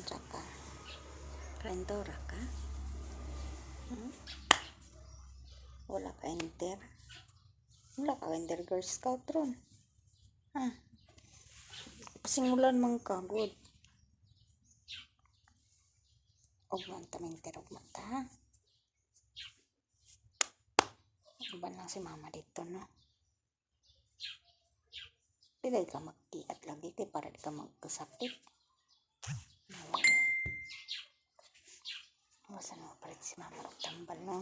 Tsaka, kalentora ka? Hmm? Wala ka enter? Wala ka enter Girl Scout ron. Ha? Singulan man ka, good. Huwag man taminter, huwag man ta, ha? Huwag lang si mama dito, no? Pilay ka magkiat lagi kay para di ka magkasakit. Wasan mo palit si mama og tambal, no?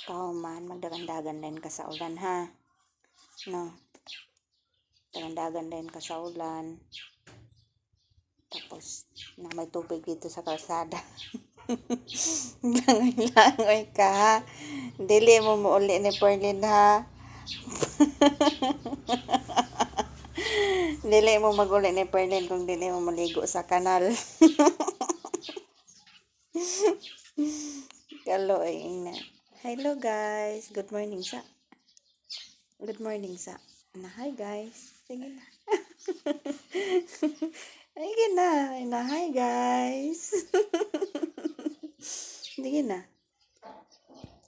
Kauman, magdagandagan din ka sa ulan, ha? No? Dagandagan din ka sa ulan. Tapos, na may tubig dito sa kalsada. Langoy-langoy ka, ha? Dili mo uli ni Perlin, ha? Dili mo maguli ni Perlin kung dili mo maligo sa kanal. Kaloy na. Hello guys. Good morning sa. Good morning sa. Hi guys. Sige na. Sige na. Hi guys. Sige na.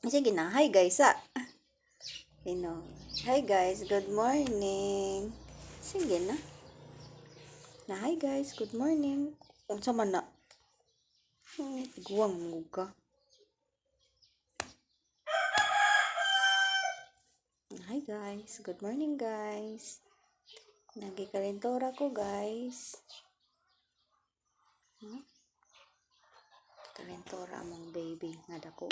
Sige na. Hi guys sa. Hi guys. Good morning. Sige na. Hi guys. Good morning. Ang sama na. Guwang muga. Hi guys. Good morning guys. Nagikalentora ko guys. Kalentora among baby nga dako.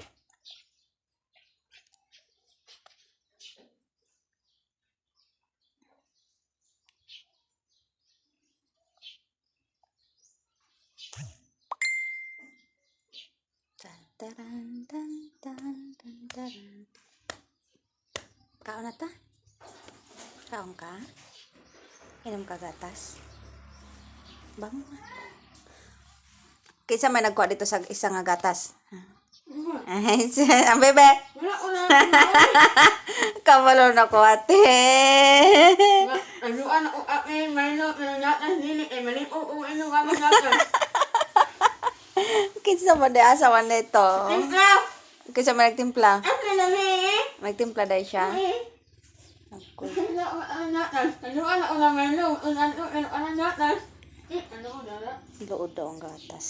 Taran tan tan tan taran. Kaon na ta? Kaon ka? Inom ka gatas? Bang? Kaysa may nagkuha dito sa isang gatas. Ay, ang bebe. Kabalo na ko ate. Anuan o ate, mayroon na natas nili, mali o ino ka natas. Kaysa mo de asa man dito. Timpla. Kaysa may nagtimpla. Ano na ni? Nagtimpla dahil siya. Ako. Anuan o na mayroon, ano natas. Ano o na? Luod daw ang gatas.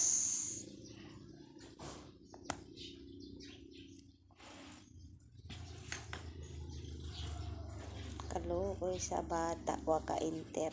Kaluoy sa bata, waka inter.